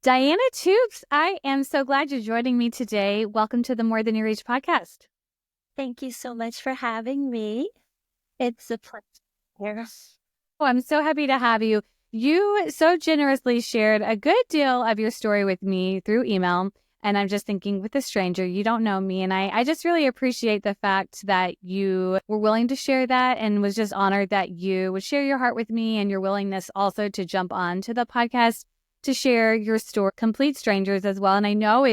Diana Toups, I am so glad you're joining me today. Welcome to the More Than Your Age podcast. Thank you so much for having me. It's a pleasure. Oh, I'm so happy to have you. You so generously shared a good deal of your story with me through email. And I'm just thinking, with a stranger, you don't know me. And I just really appreciate the fact that you were willing to share that, and was just honored that you would share your heart with me, and your willingness also to jump on to the podcast to share your story, complete strangers as well. And I know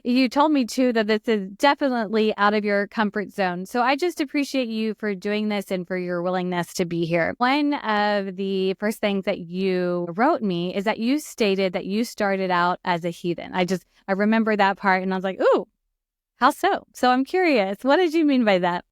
you told me too that this is definitely out of your comfort zone. So I just appreciate you for doing this and for your willingness to be here. One of the first things that you wrote me is that you stated that you started out as a heathen. I remember that part, and I was like, ooh, how so? So I'm curious, what did you mean by that?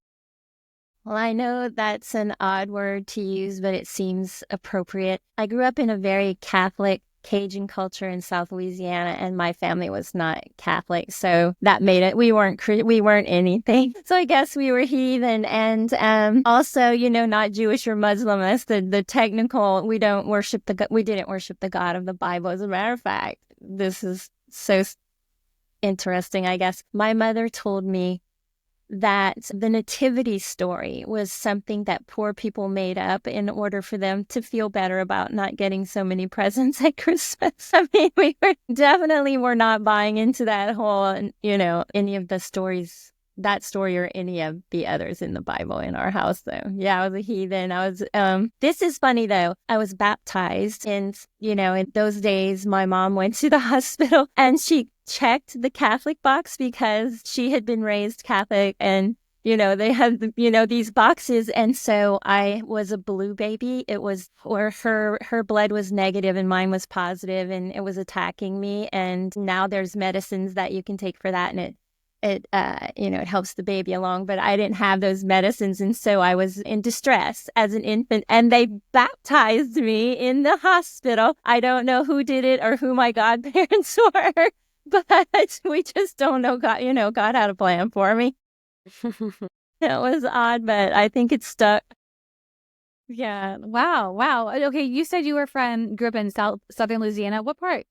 Well, I know that's an odd word to use, but it seems appropriate. I grew up in a very Catholic Cajun culture in South Louisiana, and my family was not Catholic, so that made it. We weren't anything. So I guess we were heathen, and also, not Jewish or Muslim. That's the technical. We didn't worship the God of the Bible. As a matter of fact, this is so interesting. I guess my mother told me that the nativity story was something that poor people made up in order for them to feel better about not getting so many presents at Christmas. I mean, we were not buying into that whole, any of the stories, that story or any of the others in the Bible in our house, though. Yeah, I was a heathen. This is funny, though. I was baptized, and, in those days, my mom went to the hospital, and she checked the Catholic box because she had been raised Catholic, and they have these boxes, and so I was a blue baby. It was where her blood was negative and mine was positive, and it was attacking me. And now there's medicines that you can take for that, and it helps the baby along. But I didn't have those medicines, and so I was in distress as an infant, and they baptized me in the hospital. I don't know who did it or who my godparents were. But we just don't know God, God had a plan for me. It was odd, but I think it stuck. Yeah. Wow. Okay, you said you grew up in southern Louisiana. What part?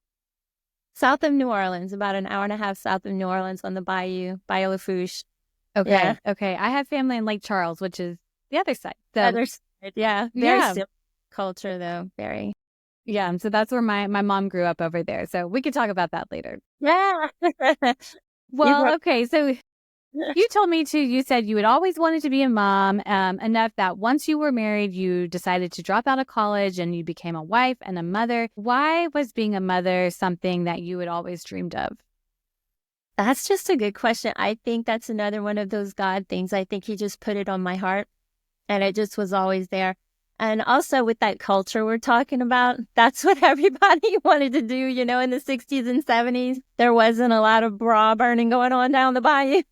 South of New Orleans, about an hour and a half south of New Orleans on the Bayou Lafourche. Okay. Yeah. Okay. I have family in Lake Charles, which is the other side. The other side, yeah. Very simple culture, though. Very. Yeah, so that's where my mom grew up over there. So we could talk about that later. Yeah. Well, okay. So you told me you said you had always wanted to be a mom, enough that once you were married, you decided to drop out of college and you became a wife and a mother. Why was being a mother something that you had always dreamed of? That's just a good question. I think that's another one of those God things. I think he just put it on my heart, and it just was always there. And also with that culture we're talking about, that's what everybody wanted to do, in the 60s and 70s. There wasn't a lot of bra burning going on down the bayou.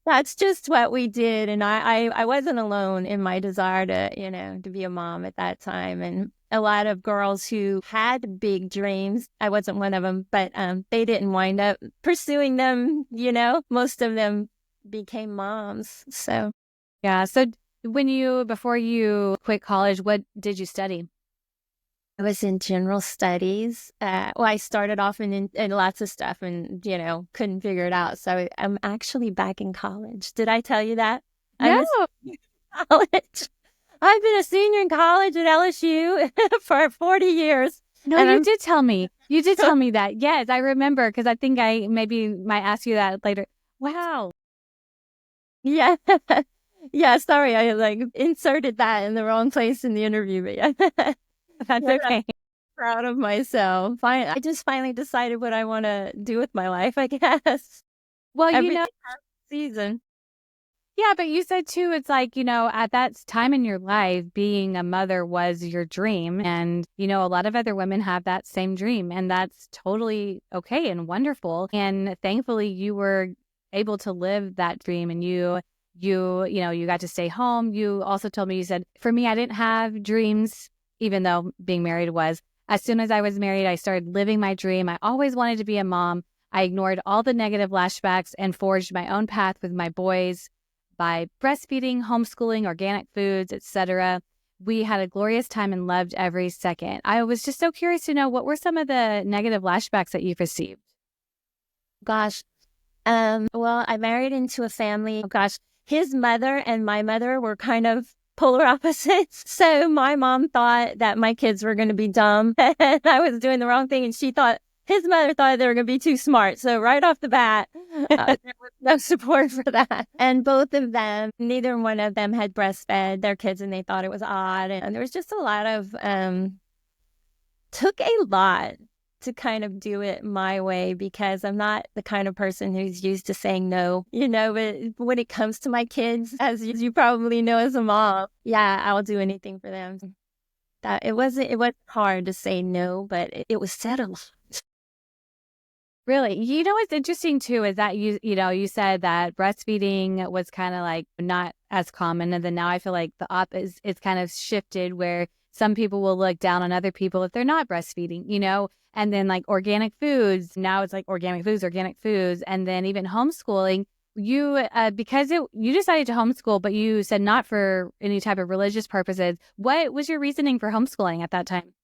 That's just what we did. And I wasn't alone in my desire to be a mom at that time. And a lot of girls who had big dreams, I wasn't one of them, but they didn't wind up pursuing them. Most of them became moms. So, yeah. So before you quit college, what did you study? I was in general studies. I started off in lots of stuff and, couldn't figure it out. So I'm actually back in college. Did I tell you that? No. College. I've been a senior in college at LSU for 40 years. No, you did tell me. You did tell me that. Yes, I remember, because I think I maybe might ask you that later. Wow. Yeah. Yeah, sorry, I inserted that in the wrong place in the interview, but yeah. That's okay. I'm proud of myself. I just finally decided what I want to do with my life, I guess. Well, every season. Yeah, but you said too, it's like, at that time in your life, being a mother was your dream. And, a lot of other women have that same dream, and that's totally okay and wonderful. And thankfully you were able to live that dream, and you got to stay home. You also told me, you said, for me, I didn't have dreams, even though being married was. As soon as I was married, I started living my dream. I always wanted to be a mom. I ignored all the negative flashbacks and forged my own path with my boys by breastfeeding, homeschooling, organic foods, etc. we had a glorious time and loved every second. I was just so curious to know, what were some of the negative flashbacks that you've received? Gosh. Well, I married into a family. Oh, gosh. His mother and my mother were kind of polar opposites. So my mom thought that my kids were going to be dumb and I was doing the wrong thing. And his mother thought they were going to be too smart. So right off the bat, there was no support for that. And both of them, neither one of them had breastfed their kids, and they thought it was odd. And there was just a lot of, took a lot to kind of do it my way, because I'm not the kind of person who's used to saying no, but when it comes to my kids, as you probably know as a mom, yeah, I'll do anything for them. That it wasn't hard to say no, but it was said a lot. Really? What's interesting too is that you said that breastfeeding was kind of like not as common. And then now I feel like it's kind of shifted, where some people will look down on other people if they're not breastfeeding, and then like organic foods. Now it's like organic foods. And then even homeschooling, because you decided to homeschool, but you said not for any type of religious purposes. What was your reasoning for homeschooling at that time?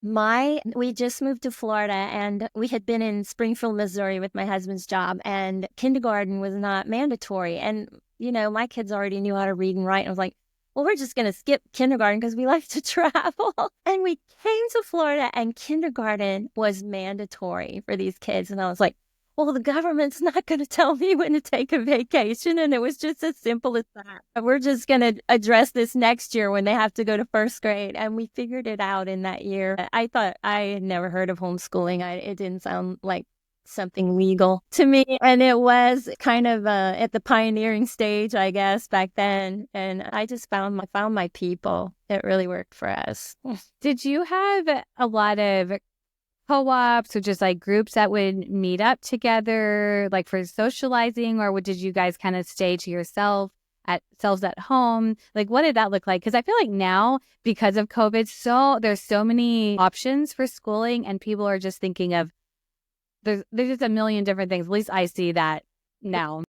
We just moved to Florida, and we had been in Springfield, Missouri with my husband's job, and kindergarten was not mandatory. And, my kids already knew how to read and write. And I was like, well, we're just going to skip kindergarten because we like to travel. And we came to Florida, and kindergarten was mandatory for these kids. And I was like, well, the government's not going to tell me when to take a vacation. And it was just as simple as that. We're just going to address this next year when they have to go to first grade. And we figured it out in that year. I thought, I had never heard of homeschooling. It didn't sound like something legal to me. And it was kind of at the pioneering stage, I guess, back then. And I just found my people. It really worked for us. Did you have a lot of co-ops or just like groups that would meet up together, like for socializing, or did you guys kind of stay to yourselves at home? Like, what did that look like? Because I feel like now, because of COVID, there's so many options for schooling, and people are just thinking of there's just a million different things. At least I see that now.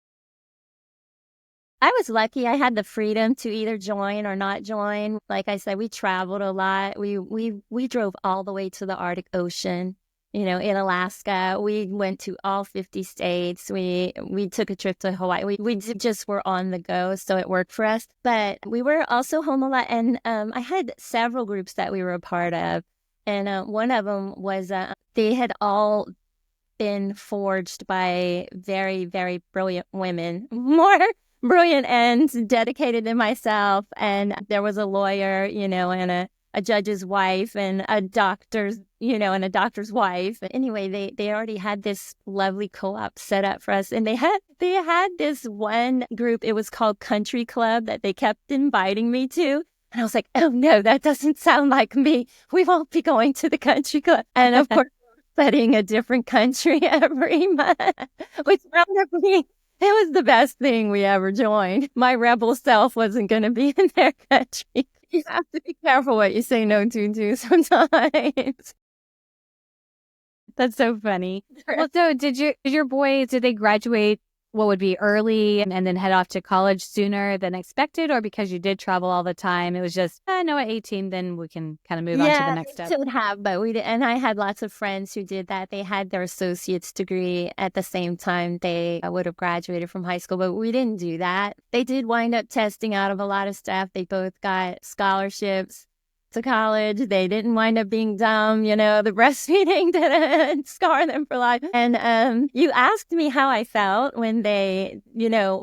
I was lucky. I had the freedom to either join or not join. Like I said, we traveled a lot. We drove all the way to the Arctic Ocean, in Alaska. We went to all 50 states. We took a trip to Hawaii. We just were on the go, so it worked for us. But we were also home a lot, and I had several groups that we were a part of. And one of them was they had all been forged by very, very brilliant women, more brilliant and dedicated than myself. And there was a lawyer, and a judge's wife, and a doctor's, and a doctor's wife. Anyway, they already had this lovely co-op set up for us. And they had this one group, it was called Country Club, that they kept inviting me to. And I was like, oh no, that doesn't sound like me. We won't be going to the Country Club. And of course, studying a different country every month, which it was the best thing we ever joined. My rebel self wasn't going to be in their country. You have to be careful what you say no to sometimes. That's so funny. Well, so did your boys, did they graduate what would be early and then head off to college sooner than expected, or because you did travel all the time, it was just, I know at 18, then we can kind of move on to the next step? Yeah, would have, but we did, and I had lots of friends who did that. They had their associate's degree at the same time they would have graduated from high school, but we didn't do that. They did wind up testing out of a lot of stuff. They both got scholarships to college. They didn't wind up being dumb. The breastfeeding didn't scar them for life. And you asked me how I felt when they,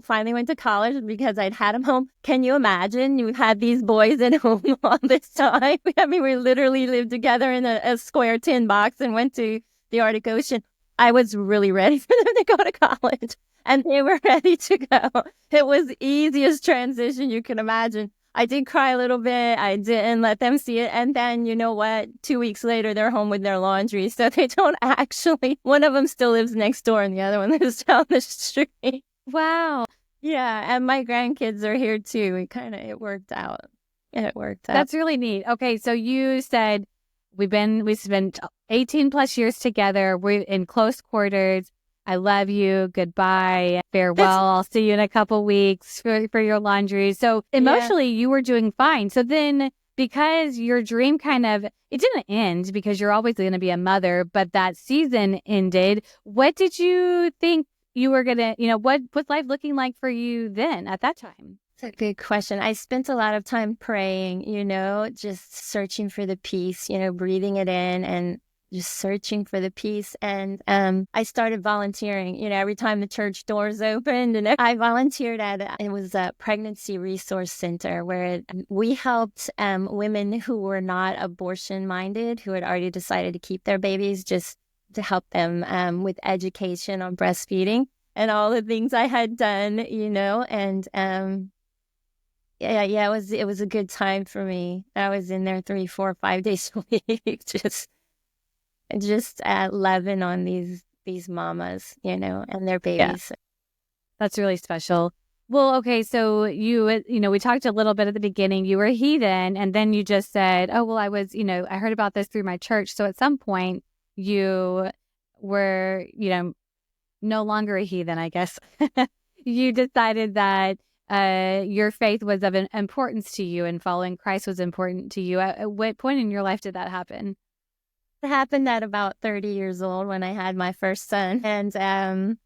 finally went to college, because I'd had them home. Can you imagine? You had these boys at home all this time. I mean, we literally lived together in a square tin box and went to the Arctic Ocean. I was really ready for them to go to college, and they were ready to go. It was the easiest transition you can imagine. I did cry a little bit. I didn't let them see it. And then, you know what? 2 weeks later, they're home with their laundry. So they don't actually, one of them still lives next door and the other one lives down the street. Wow. Yeah. And my grandkids are here too. It worked out. That's really neat. Okay. So you said we spent 18 plus years together. We're in close quarters. I love you. Goodbye. Farewell. I'll see you in a couple weeks for your laundry. So emotionally, you were doing fine. So then because your dream it didn't end because you're always going to be a mother, but that season ended. What did you think you were going to, what was life looking like for you then at that time? It's a good question. I spent a lot of time praying, just searching for the peace, breathing it in and just searching for the peace. And I started volunteering, every time the church doors opened. And I volunteered it was a pregnancy resource center where we helped women who were not abortion minded, who had already decided to keep their babies, just to help them with education on breastfeeding and all the things I had done, and yeah, it was a good time for me. I was in there 3, 4, 5 days a week, just loving on these mamas, and their babies. Yeah. That's really special. Well, okay, so we talked a little bit at the beginning. You were a heathen, and then you just said, "Oh, well, I was, I heard about this through my church." So at some point, you were, no longer a heathen, I guess. You decided that your faith was of importance to you and following Christ was important to you. At what point in your life did that happen? It happened at about 30 years old when I had my first son. And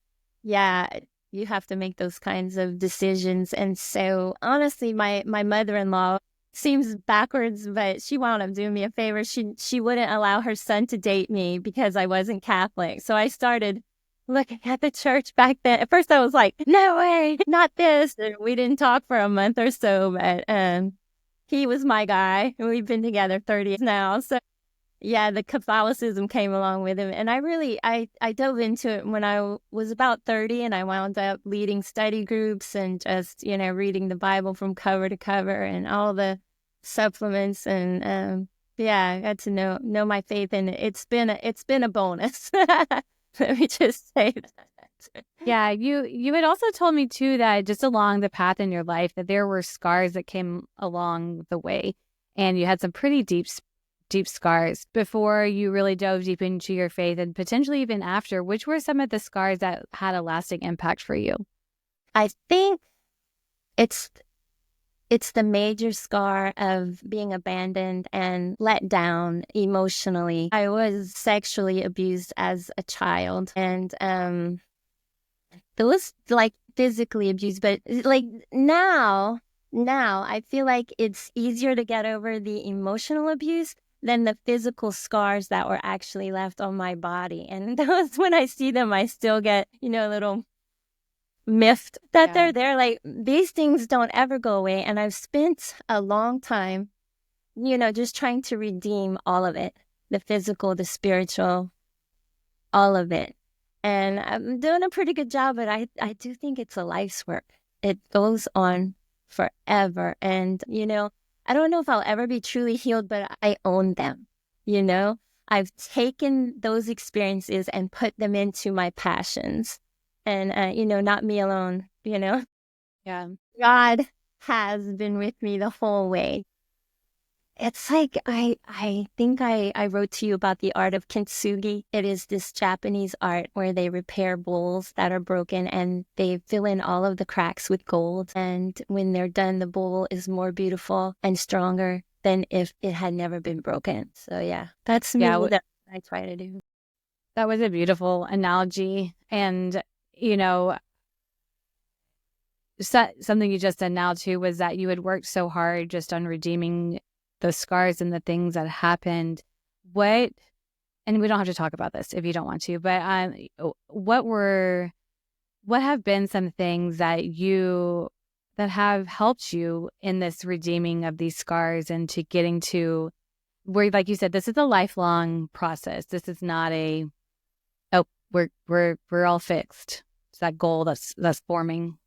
yeah, you have to make those kinds of decisions. And so honestly, my mother-in-law seems backwards, but she wound up doing me a favor. She wouldn't allow her son to date me because I wasn't Catholic. So I started looking at the church back then. At first I was like, no way, not this. And we didn't talk for a month or so, but he was my guy. We've been together 30 years now. So yeah, the Catholicism came along with him. And I dove into it when I was about 30, and I wound up leading study groups and just, reading the Bible from cover to cover and all the supplements. And yeah, I got to know my faith, and it's been a bonus. Let me just say that. Yeah, you had also told me too that just along the path in your life that there were scars that came along the way, and you had some pretty deep scars before you really dove deep into your faith, and potentially even after. Which were some of the scars that had a lasting impact for you? I think it's the major scar of being abandoned and let down emotionally. I was sexually abused as a child, and it was like physically abused, but like now I feel like it's easier to get over the emotional abuse than the physical scars that were actually left on my body. And those, when I see them, I still get, a little miffed that they're there. Like, these things don't ever go away. And I've spent a long time, just trying to redeem all of it, the physical, the spiritual, all of it. And I'm doing a pretty good job, but I do think it's a life's work. It goes on forever. And, I don't know if I'll ever be truly healed, but I own them. I've taken those experiences and put them into my passions. And, not me alone, Yeah. God has been with me the whole way. It's like, I think I wrote to you about the art of kintsugi. It is this Japanese art where they repair bowls that are broken and they fill in all of the cracks with gold. And when they're done, the bowl is more beautiful and stronger than if it had never been broken. So yeah, that's me that I try to do. That was a beautiful analogy. And, something you just said now too was that you had worked so hard just on redeeming the scars and the things that happened. And we don't have to talk about this if you don't want to, but what have been some things that have helped you in this redeeming of these scars and to getting to where, like you said, this is a lifelong process. This is not we're all fixed. It's that goal that's forming.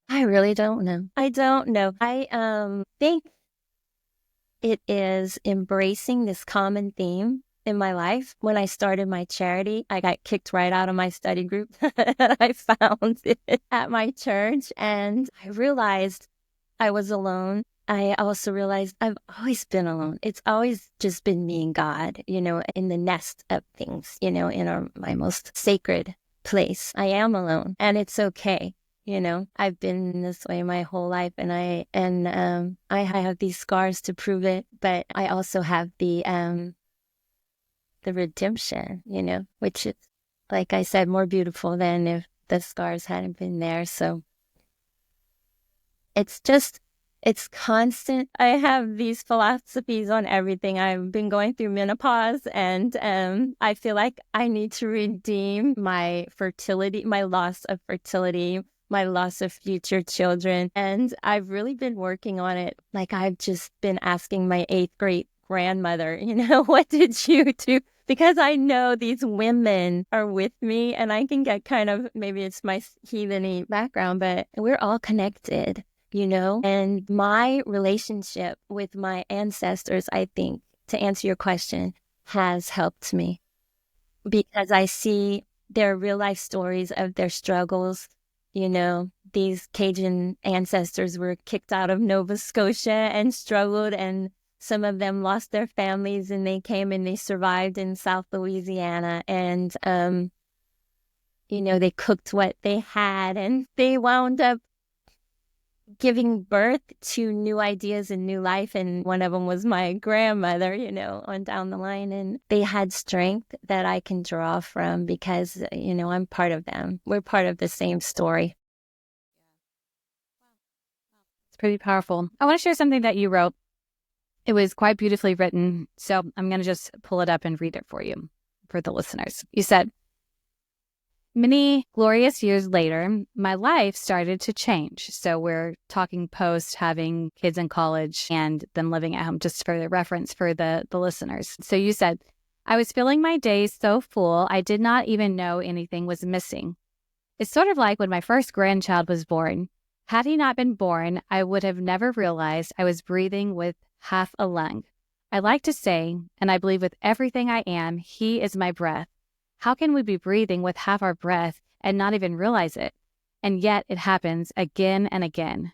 I really don't know. I don't know. I think it is embracing this common theme in my life. When I started my charity, I got kicked right out of my study group that I found at my church. And I realized I was alone. I also realized I've always been alone. It's always just been me and God, in the nest of things, in my most sacred place. I am alone, and it's okay. I've been this way my whole life, and I have these scars to prove it, but I also have the redemption, which is, like I said, more beautiful than if the scars hadn't been there. So it's constant. I have these philosophies on everything. I've been going through menopause, and I feel like I need to redeem my fertility, my loss of fertility, my loss of future children. And I've really been working on it. Like, I've just been asking my 8th grade grandmother, what did you do? Because I know these women are with me, and I can get kind of, maybe it's my heathen-y background, but we're all connected, and my relationship with my ancestors, I think, to answer your question, has helped me, because I see their real life stories of their struggles. These Cajun ancestors were kicked out of Nova Scotia and struggled, and some of them lost their families, and they came and they survived in South Louisiana, and they cooked what they had, and they wound up giving birth to new ideas and new life. And one of them was my grandmother, on down the line. And they had strength that I can draw from, because, I'm part of them. We're part of the same story. It's pretty powerful. I want to share something that you wrote. It was quite beautifully written. So I'm going to just pull it up and read it for you, for the listeners. You said, "Many glorious years later, my life started to change." So we're talking post having kids in college and them living at home, just for the reference for the listeners. So you said, "I was filling my days so full, I did not even know anything was missing. It's sort of like when my first grandchild was born. Had he not been born, I would have never realized I was breathing with half a lung. I like to say, and I believe with everything I am, he is my breath. How can we be breathing with half our breath and not even realize it? And yet it happens again and again.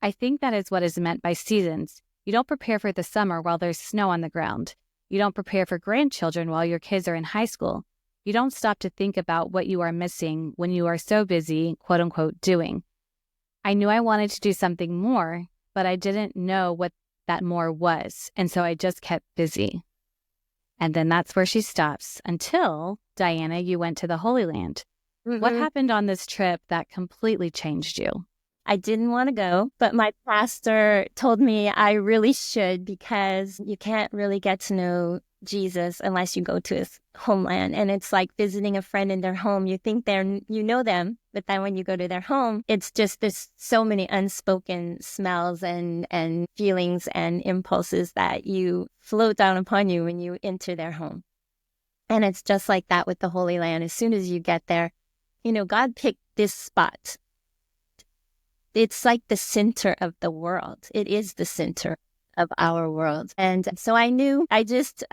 I think that is what is meant by seasons. You don't prepare for the summer while there's snow on the ground. You don't prepare for grandchildren while your kids are in high school. You don't stop to think about what you are missing when you are so busy, quote unquote, doing. I knew I wanted to do something more, but I didn't know what that more was. And so I just kept busy." And then that's where she stops, until, Diana, you went to the Holy Land. Mm-hmm. What happened on this trip that completely changed you? I didn't want to go, but my pastor told me I really should, because you can't really get to know Jesus unless you go to his homeland. And it's like visiting a friend in their home. You think you know them, but then when you go to their home, it's just, there's so many unspoken smells and feelings and impulses that you float down upon you when you enter their home. And it's just like that with the Holy Land. As soon as you get there, God picked this spot. It's like the center of the world. It is the center of our world. And so I knew, I just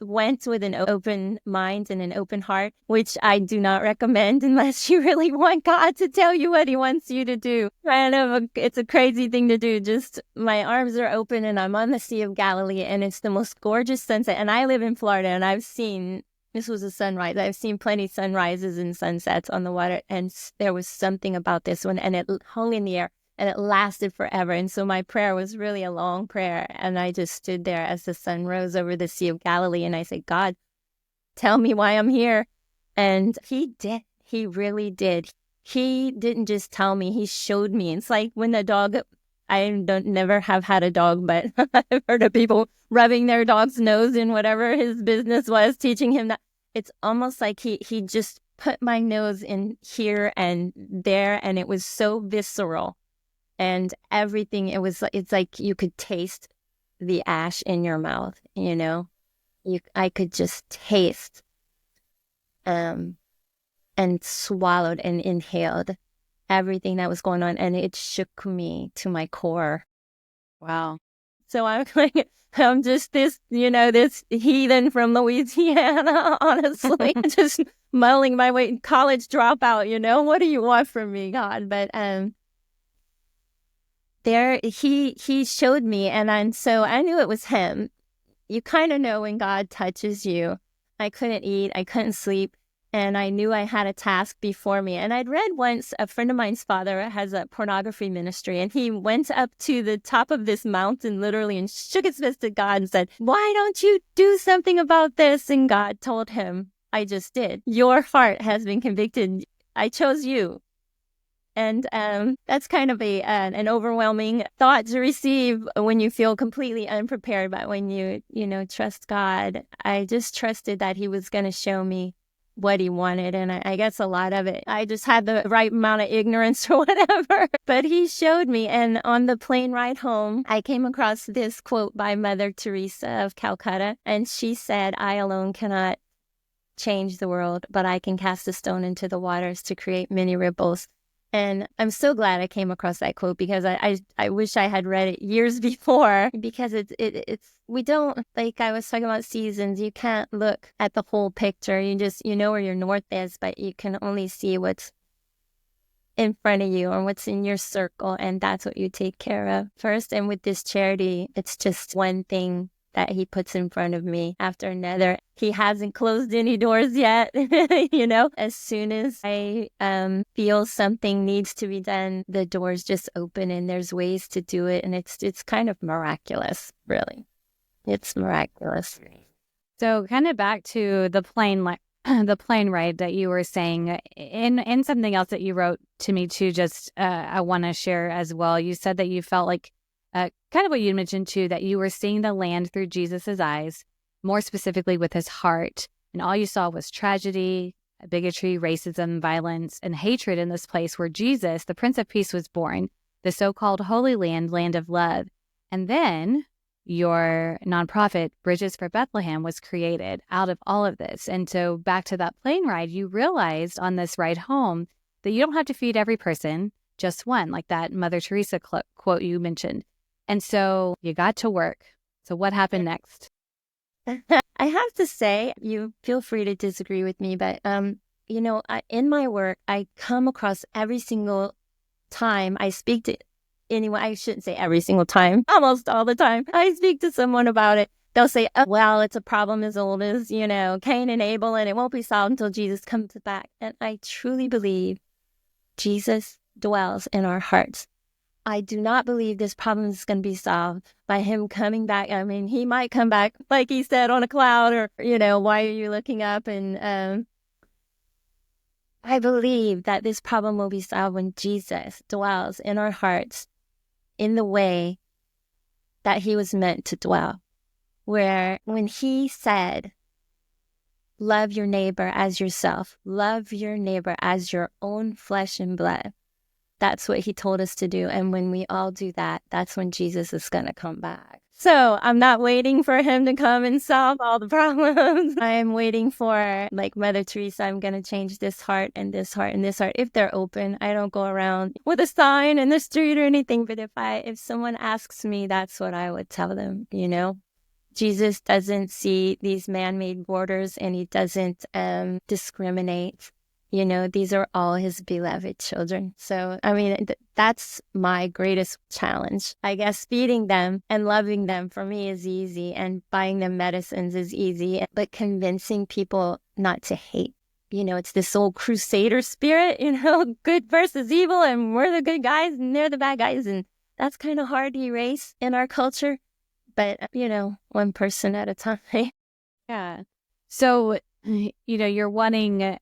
went with an open mind and an open heart, which I do not recommend unless you really want God to tell you what he wants you to do. It's a crazy thing to do. Just my arms are open and I'm on the Sea of Galilee, and it's the most gorgeous sunset. And I live in Florida, and this was a sunrise. I've seen plenty of sunrises and sunsets on the water, and there was something about this one, and it hung in the air, and it lasted forever. And so my prayer was really a long prayer, and I just stood there as the sun rose over the Sea of Galilee, and I said, God, tell me why I'm here. And he did. He really did. He didn't just tell me, he showed me. It's like when the dog, never have had a dog, but I've heard of people rubbing their dog's nose in whatever his business was, teaching him that. It's almost like he just put my nose in here and there, and it was so visceral. And everything, it's like you could taste the ash in your mouth, I could just taste and swallowed and inhaled everything that was going on, and it shook me to my core. Wow. So I'm just this heathen from Louisiana, honestly, just muddling my way, college dropout, what do you want from me, God? But there he showed me, and so I knew it was him. You kind of know when God touches you. I couldn't eat, I couldn't sleep. And I knew I had a task before me. And I'd read once, a friend of mine's father has a pornography ministry, and he went up to the top of this mountain literally and shook his fist at God and said, "Why don't you do something about this?" And God told him, "I just did. Your heart has been convicted. I chose you." And that's kind of an overwhelming thought to receive when you feel completely unprepared. But when you trust God, I just trusted that he was going to show me what he wanted. And I guess a lot of it, I just had the right amount of ignorance or whatever. But he showed me. And on the plane ride home, I came across this quote by Mother Teresa of Calcutta. And she said, "I alone cannot change the world, but I can cast a stone into the waters to create many ripples." And I'm so glad I came across that quote, because I wish I had read it years before, because it's we don't, like I was talking about seasons, you can't look at the whole picture. You know where your north is, but you can only see what's in front of you or what's in your circle, and that's what you take care of first. And with this charity, it's just one thing that he puts in front of me after another. He hasn't closed any doors yet. As soon as I feel something needs to be done, the doors just open and there's ways to do it. And it's kind of miraculous, really. It's miraculous. So kind of back to the plane ride that you were saying, in something else that you wrote to me too, just I want to share as well. You said that you felt like kind of what you mentioned too, that you were seeing the land through Jesus's eyes, more specifically with his heart. And all you saw was tragedy, bigotry, racism, violence, and hatred in this place where Jesus, the Prince of Peace, was born, the so-called Holy Land, land of love. And then your nonprofit, Bridges for Bethlehem, was created out of all of this. And so back to that plane ride, you realized on this ride home that you don't have to feed every person, just one, like that Mother Teresa quote you mentioned. And so you got to work. So what happened next? I have to say, you feel free to disagree with me, but, in my work, I come across every single time I speak to anyone. I shouldn't say every single time, almost all the time I speak to someone about it. They'll say, "Oh, well, it's a problem as old as, Cain and Abel, and it won't be solved until Jesus comes back." And I truly believe Jesus dwells in our hearts. I do not believe this problem is going to be solved by him coming back. I mean, he might come back, like he said, on a cloud, or, why are you looking up? And I believe that this problem will be solved when Jesus dwells in our hearts in the way that he was meant to dwell. Where when he said, "Love your neighbor as yourself, love your neighbor as your own flesh and blood," that's what he told us to do. And when we all do that, that's when Jesus is going to come back. So I'm not waiting for him to come and solve all the problems. I'm waiting for, like Mother Teresa, I'm going to change this heart and this heart and this heart. If they're open, I don't go around with a sign in the street or anything. But if someone asks me, that's what I would tell them, Jesus doesn't see these man-made borders, and he doesn't discriminate. These are all his beloved children. So, I mean, that's my greatest challenge. I guess feeding them and loving them for me is easy, and buying them medicines is easy, but convincing people not to hate. It's this old crusader spirit, good versus evil, and we're the good guys and they're the bad guys. And that's kind of hard to erase in our culture. But, one person at a time. Yeah. So, you're wanting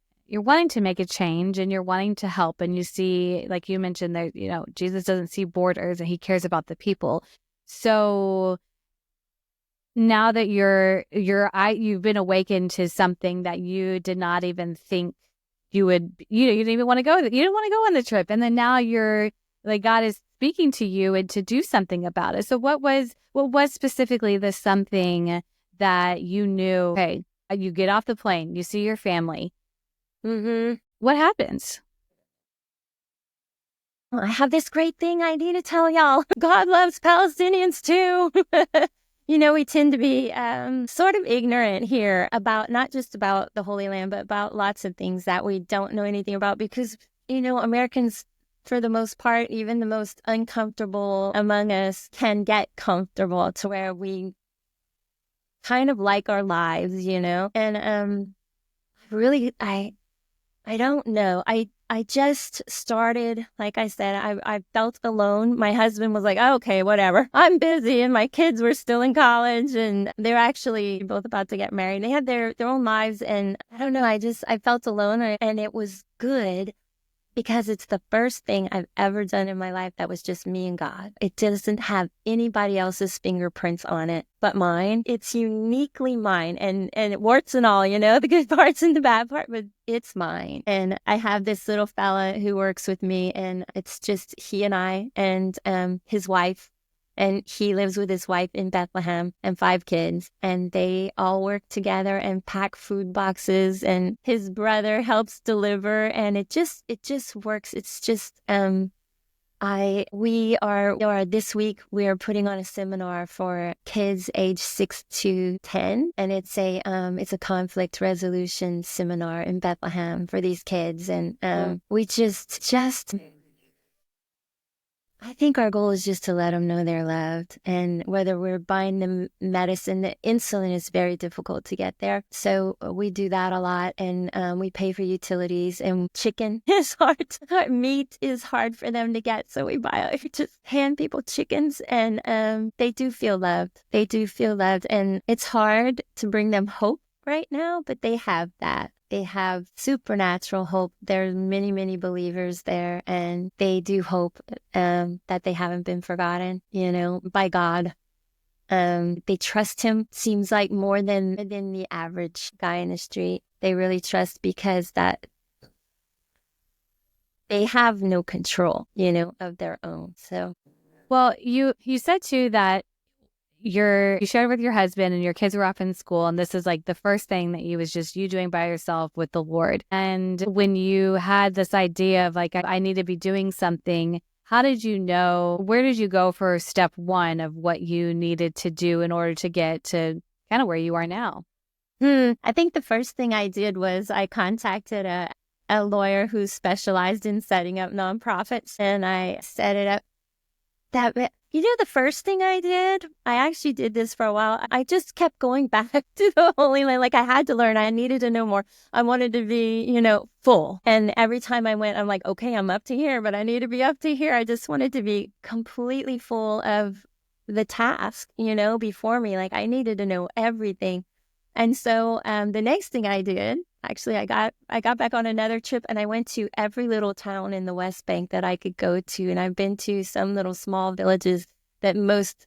to make a change, and you're wanting to help, and you see, like you mentioned there, Jesus doesn't see borders, and he cares about the people. So now that you've been awakened to something that you did not even think you didn't even want to go. You didn't want to go on the trip, and then now you're like, God is speaking to you and to do something about it. So what was specifically the something that you knew? Okay, you get off the plane, you see your family. Mm-hmm. What happens? I have this great thing I need to tell y'all. God loves Palestinians too. We tend to be sort of ignorant here about not just about the Holy Land, but about lots of things that we don't know anything about, because, Americans, for the most part, even the most uncomfortable among us, can get comfortable to where we kind of like our lives, And really, I don't know. I just started, like I said, I felt alone. My husband was like, oh, okay, whatever. I'm busy. And my kids were still in college and they're actually both about to get married. They had their own lives. And I don't know, I felt alone and it was good because it's the first thing I've ever done in my life that was just me and God. It doesn't have anybody else's fingerprints on it but mine. It's uniquely mine and it warts and all, the good parts and the bad part, but it's mine. And I have this little fella who works with me and it's just he and I and his wife. And he lives with his wife in Bethlehem and 5 kids. And they all work together and pack food boxes. And his brother helps deliver. And it just works. It's just, this week, we are putting on a seminar for kids age 6 to 10. And it's a conflict resolution seminar in Bethlehem for these kids. And we just I think our goal is just to let them know they're loved. And whether we're buying them medicine, the insulin is very difficult to get there. So we do that a lot. And we pay for utilities. And chicken is hard. Meat is hard for them to get. So we just hand people chickens. And they do feel loved. They do feel loved. And it's hard to bring them hope right now, but they have that. They have supernatural hope. There's many, many believers there, and they do hope that they haven't been forgotten, by God. They trust him, seems like more than the average guy in the street. They really trust because that they have no control, of their own. So, well, you said too that you shared with your husband and your kids were off in school, and this is like the first thing that was just you doing by yourself with the Lord. And when you had this idea of like, I need to be doing something, how did you know, where did you go for step one of what you needed to do in order to get to kind of where you are now? I think the first thing I did was I contacted a lawyer who specialized in setting up nonprofits, and I set it up. The first thing I did, I actually did this for a while. I just kept going back to the Holy Land. Like I had to learn. I needed to know more. I wanted to be, full. And every time I went, I'm like, okay, I'm up to here, but I need to be up to here. I just wanted to be completely full of the task, before me. Like I needed to know everything. And so the next thing I did, actually, I got back on another trip and I went to every little town in the West Bank that I could go to. And I've been to some little small villages that most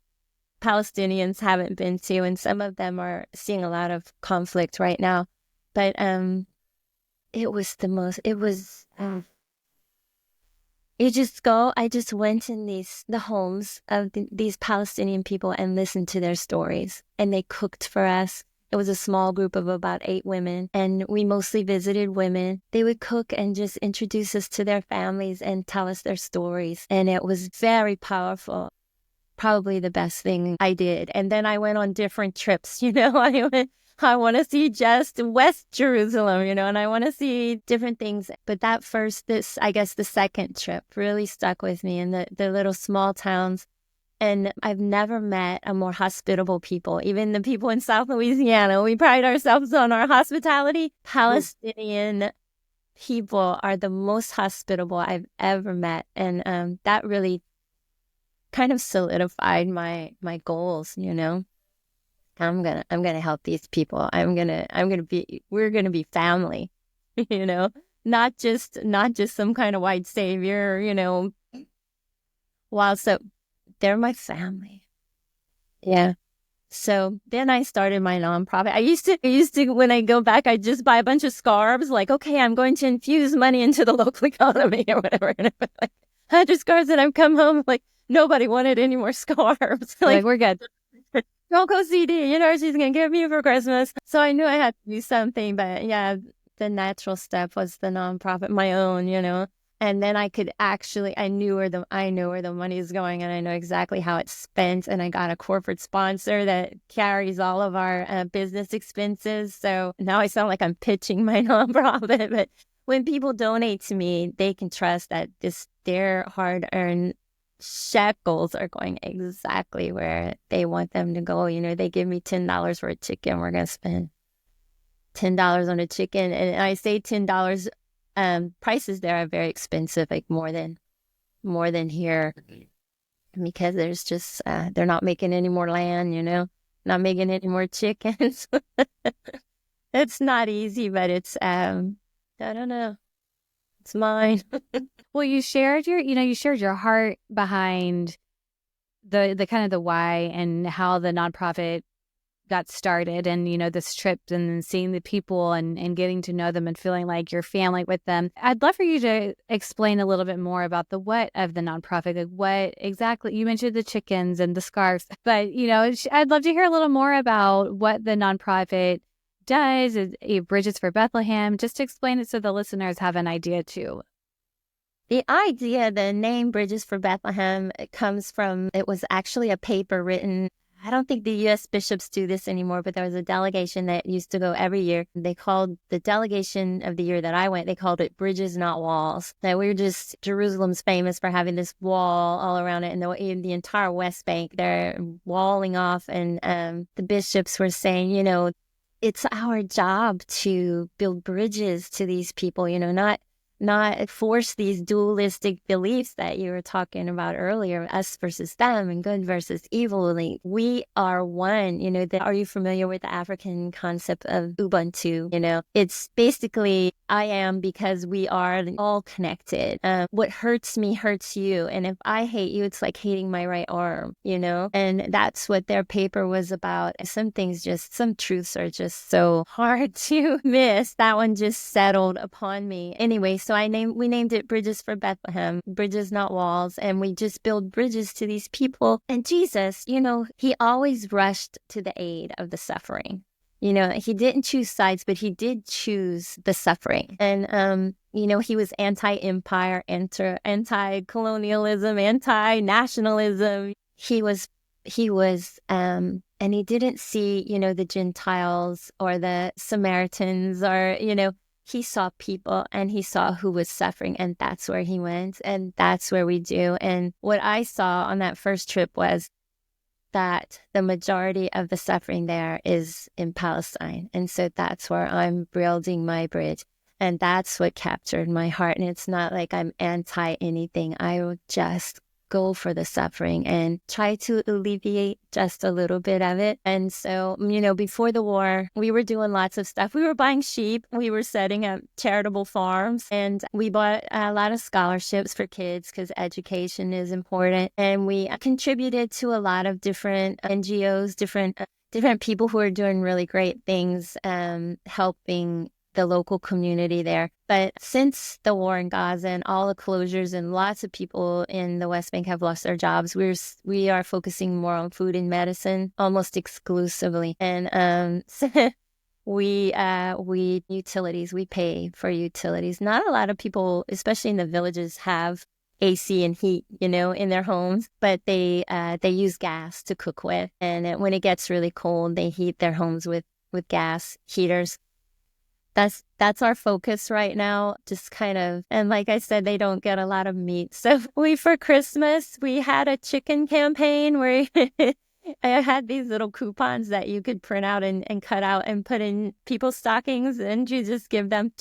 Palestinians haven't been to. And some of them are seeing a lot of conflict right now. But I just went in the homes of these Palestinian people and listened to their stories. And they cooked for us. It was a small group of about 8 women, and we mostly visited women. They would cook and just introduce us to their families and tell us their stories. And it was very powerful. Probably the best thing I did. And then I went on different trips, I want to see just West Jerusalem, and I want to see different things. But the second trip really stuck with me in the little small towns. And I've never met a more hospitable people. Even the people in South Louisiana, we pride ourselves on our hospitality. Palestinian people are the most hospitable I've ever met. And that really kind of solidified my goals, I'm gonna help these people. We're gonna be family, not just some kind of white savior, so they're my family. Yeah. So then I started my nonprofit. I used to, when I go back, I just buy a bunch of scarves, like, okay, I'm going to infuse money into the local economy or whatever. And like 100 scarves, and I've come home, like, nobody wanted any more scarves. Like we're good. Don't go CD, she's going to give me for Christmas. So I knew I had to do something, but yeah, the natural step was the nonprofit, my own, And then I know where the money is going, and I know exactly how it's spent. And I got a corporate sponsor that carries all of our business expenses. So now I sound like I'm pitching my nonprofit. But when people donate to me, they can trust that their hard-earned shekels are going exactly where they want them to go. They give me $10 for a chicken. We're going to spend $10 on a chicken. And I say $10 Prices there are very expensive, like more than here, because there's just they're not making any more land, not making any more chickens. It's not easy, but it's I don't know. It's mine. Well, you shared your heart behind the kind of the why and how the nonprofit got started, and this trip, and then seeing the people and getting to know them and feeling like you're family with them. I'd love for you to explain a little bit more about the what of the nonprofit. Like, what exactly, you mentioned the chickens and the scarves, but I'd love to hear a little more about what the nonprofit does. Bridges for Bethlehem. Just to explain it so the listeners have an idea too. The name Bridges for Bethlehem, it was actually a paper written. I don't think the U.S. bishops do this anymore, but there was a delegation that used to go every year. They called the delegation of the year that I went, they called it Bridges, Not Walls. That Jerusalem's famous for having this wall all around it, and in the entire West Bank, they're walling off. And the bishops were saying, it's our job to build bridges to these people, not force these dualistic beliefs that you were talking about earlier, us versus them and good versus evil. Like, we are one, are you familiar with the African concept of Ubuntu? It's basically, I am because we are all connected. What hurts me hurts you. And if I hate you, it's like hating my right arm, and that's what their paper was about. Some truths are just so hard to miss. That one just settled upon me. Anyway, so we named it Bridges for Bethlehem, Bridges, Not Walls. And we just build bridges to these people. And Jesus, he always rushed to the aid of the suffering. He didn't choose sides, but he did choose the suffering. And, he was anti-empire, anti-colonialism, anti-nationalism. He was, and he didn't see, the Gentiles or the Samaritans or, he saw people and he saw who was suffering, and that's where he went, and that's where we do. And what I saw on that first trip was that the majority of the suffering there is in Palestine. And so that's where I'm building my bridge. And that's what captured my heart. And it's not like I'm anti anything. I will just go for the suffering and try to alleviate just a little bit of it. And so, before the war, we were doing lots of stuff. We were buying sheep. We were setting up charitable farms, and we bought a lot of scholarships for kids because education is important. And we contributed to a lot of different NGOs, different people who are doing really great things, helping the local community there. But since the war in Gaza and all the closures and lots of people in the West Bank have lost their jobs, we are focusing more on food and medicine almost exclusively. And we utilities, we pay for utilities. Not a lot of people, especially in the villages, have AC and heat, in their homes, but they use gas to cook with. And when it gets really cold, they heat their homes with gas heaters. That's our focus right now, just kind of, and like I said, they don't get a lot of meat. So for Christmas, we had a chicken campaign where I had these little coupons that you could print out and cut out and put in people's stockings, and you just give them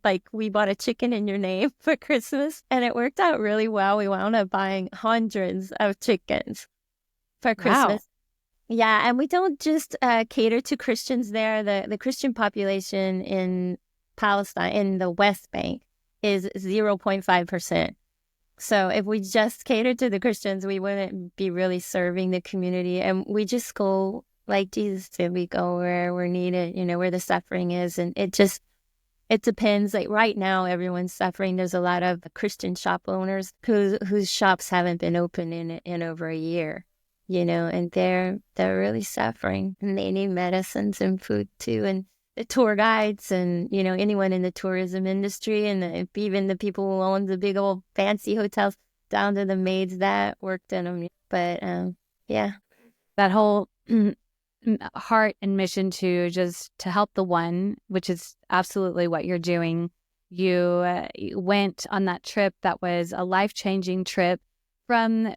like we bought a chicken in your name for Christmas, and it worked out really well. We wound up buying hundreds of chickens for Christmas. Wow. Yeah, and we don't just cater to Christians there. The Christian population in Palestine, in the West Bank, is 0.5%. So if we just cater to the Christians, we wouldn't be really serving the community. And we just go like Jesus did. We go where we're needed, where the suffering is. And it depends. Like right now, everyone's suffering. There's a lot of Christian shop owners whose shops haven't been open in over a year. And they're really suffering, and they need medicines and food too. And the tour guides and, anyone in the tourism industry, and even the people who own the big old fancy hotels, down to the maids that worked in them. But yeah. That whole heart and mission to help the one, which is absolutely what you're doing. You went on that trip that was a life-changing trip. From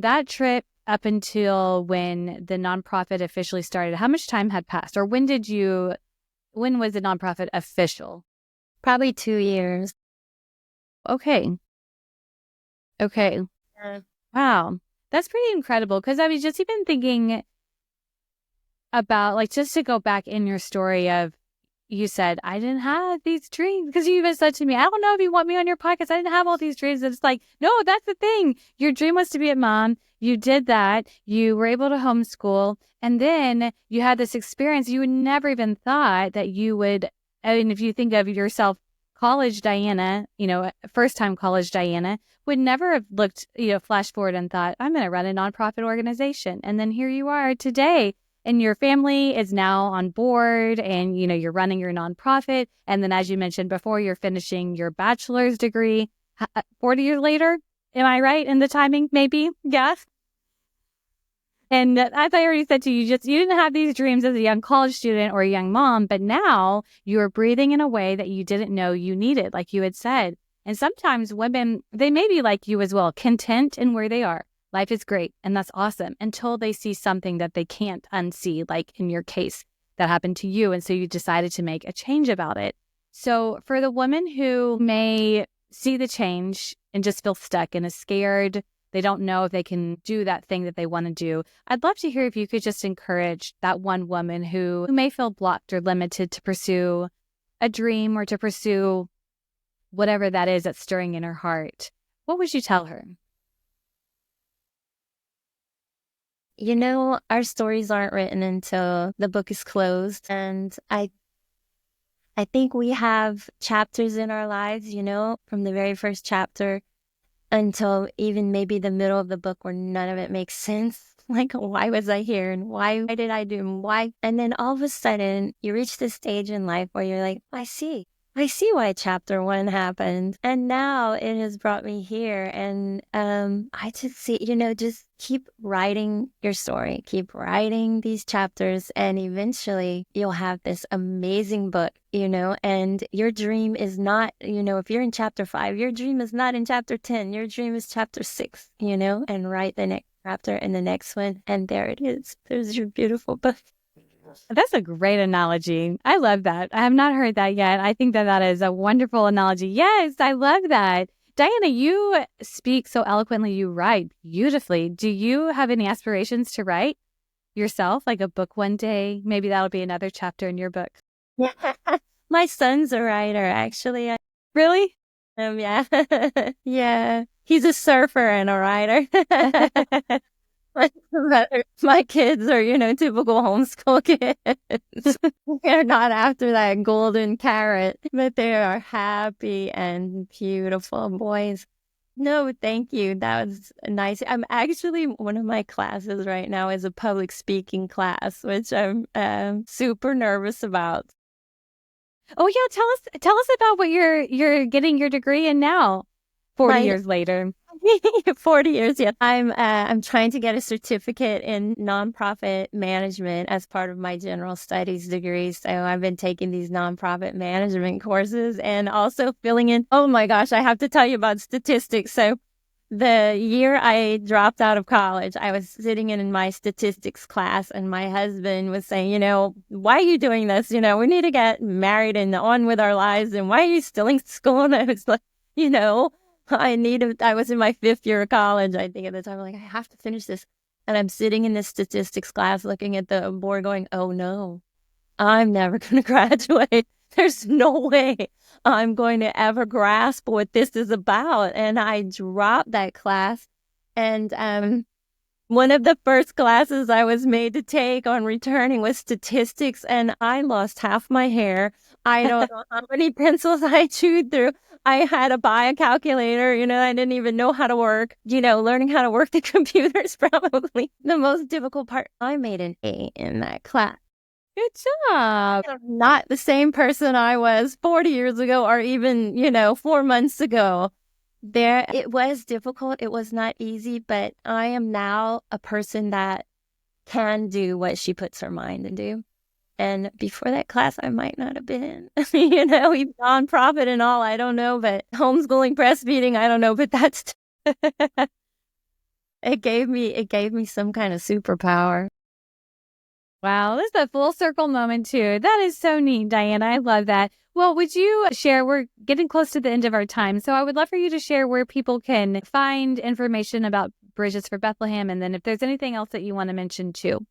that trip up until when the nonprofit officially started, how much time had passed? Or when was the nonprofit official? Probably 2 years. Okay. Okay. Yeah. Wow. That's pretty incredible. Because I was just even thinking about, like, just to go back in your story of, you said, I didn't have these dreams, because you even said to me, I don't know if you want me on your podcast. I didn't have all these dreams. And it's like, no, that's the thing. Your dream was to be a mom. You did that. You were able to homeschool. And then you had this experience. You would never even thought that you would. I mean, if you think of yourself, college Diana, first time college Diana would never have looked, flash forward and thought, I'm going to run a nonprofit organization. And then here you are today. And your family is now on board, and, you're running your nonprofit. And then, as you mentioned before, you're finishing your bachelor's degree 40 years later. Am I right in the timing? Maybe. Yes. And as I already said to you, you didn't have these dreams as a young college student or a young mom, but now you're breathing in a way that you didn't know you needed, like you had said. And sometimes women, they may be like you as well, content in where they are. Life is great, and that's awesome, until they see something that they can't unsee, like in your case, that happened to you. And so you decided to make a change about it. So for the women who may see the change and just feel stuck and is scared, they don't know if they can do that thing that they want to do, I'd love to hear if you could just encourage that one woman who may feel blocked or limited to pursue a dream or to pursue whatever that is that's stirring in her heart. What would you tell her? Our stories aren't written until the book is closed. And I think we have chapters in our lives, from the very first chapter until even maybe the middle of the book, where none of it makes sense. Like, why was I here? And why did I do? And why? And then all of a sudden you reach this stage in life where you're like, I see why chapter 1 happened. And now it has brought me here. And I just see, just keep writing your story, keep writing these chapters, and eventually you'll have this amazing book, and your dream is not, if you're in chapter 5, your dream is not in chapter 10, your dream is chapter 6, and write the next chapter and the next one. And there it is. There's your beautiful book. That's a great analogy. I love that. I have not heard that yet. I think that is a wonderful analogy. Yes, I love that. Diana, you speak so eloquently. You write beautifully. Do you have any aspirations to write yourself, like a book one day? Maybe that'll be another chapter in your book. Yeah. My son's a writer, actually. Really? Yeah. Yeah. He's a surfer and a writer. My kids are, typical homeschool kids. They're not after that golden carrot, but they are happy and beautiful boys. No, thank you. That was nice. I'm actually, one of my classes right now is a public speaking class, which I'm super nervous about. Oh yeah, tell us about what you're getting your degree in now, 40 years later. 40 years, yeah. I'm trying to get a certificate in nonprofit management as part of my general studies degree. So I've been taking these nonprofit management courses and also filling in. Oh my gosh, I have to tell you about statistics. So the year I dropped out of college, I was sitting in my statistics class, and my husband was saying, why are you doing this? We need to get married and on with our lives. And why are you still in school? And I was like, I was in my 5th year of college, I think, at the time. I'm like, I have to finish this. And I'm sitting in this statistics class looking at the board going, oh no, I'm never going to graduate. There's no way I'm going to ever grasp what this is about. And I dropped that class. And one of the first classes I was made to take on returning was statistics, and I lost half my hair. I don't know how many pencils I chewed through. I had to buy a calculator, I didn't even know how to work. Learning how to work the computer is probably the most difficult part. I made an A in that class. Good job. I'm not the same person I was 40 years ago or even, 4 months ago. It was difficult. It was not easy, but I am now a person that can do what she puts her mind to do. And before that class, I might not have been, even nonprofit and all, I don't know, but homeschooling, breastfeeding, I don't know, but that's, it gave me some kind of superpower. Wow, this is a full circle moment too. That is so neat, Diana. I love that. Well, would you share, we're getting close to the end of our time, so I would love for you to share where people can find information about Bridges for Bethlehem, and then if there's anything else that you want to mention too.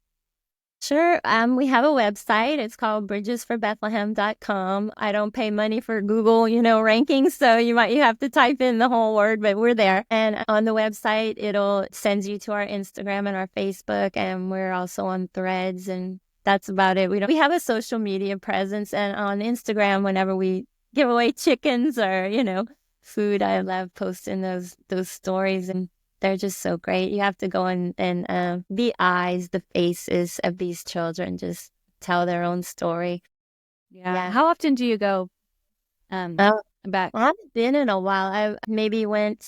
Sure. We have a website. It's called bridgesforbethlehem.com. I don't pay money for Google, rankings. So you have to type in the whole word, but we're there. And on the website, it'll send you to our Instagram and our Facebook. And we're also on Threads. And that's about it. We have a social media presence. And on Instagram, whenever we give away chickens or, food, I love posting those stories, and they're just so great. You have to go and the eyes, the faces of these children just tell their own story. Yeah. How often do you go back? I haven't been in a while. I went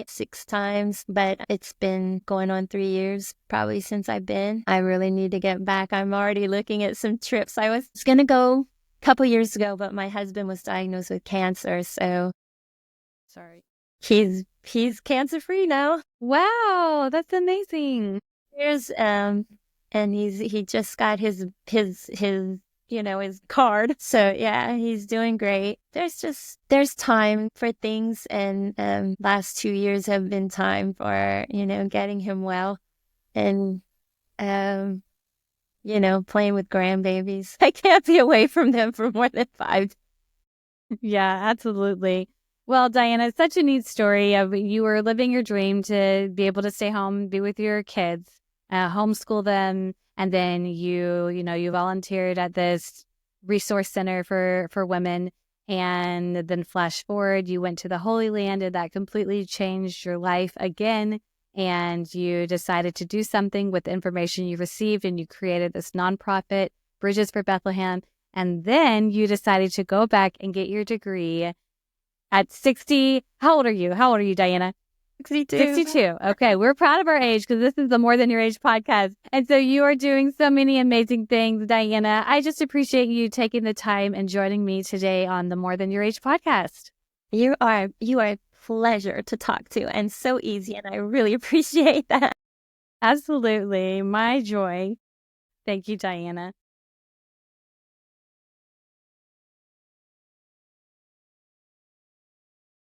6 times, but it's been going on 3 years probably since I've been. I really need to get back. I'm already looking at some trips. I was going to go a couple years ago, but my husband was diagnosed with cancer, so sorry. He's cancer-free now. Wow, that's amazing. And he just got his card. So yeah, he's doing great. There's time for things, and last 2 years have been time for, getting him well and playing with grandbabies. I can't be away from them for more than 5. Yeah, absolutely. Well, Diana, it's such a neat story of you were living your dream to be able to stay home, be with your kids, homeschool them, and then you volunteered at this resource center for women, and then flash forward, you went to the Holy Land, and that completely changed your life again, and you decided to do something with the information you received, and you created this nonprofit, Bridges for Bethlehem, and then you decided to go back and get your degree at 60. How old are you? How old are you, Diana? 62. 62. Okay. We're proud of our age because this is the More Than Your Age podcast. And so you are doing so many amazing things, Diana. I just appreciate you taking the time and joining me today on the More Than Your Age podcast. You are a pleasure to talk to, and so easy. And I really appreciate that. Absolutely. My joy. Thank you, Diana.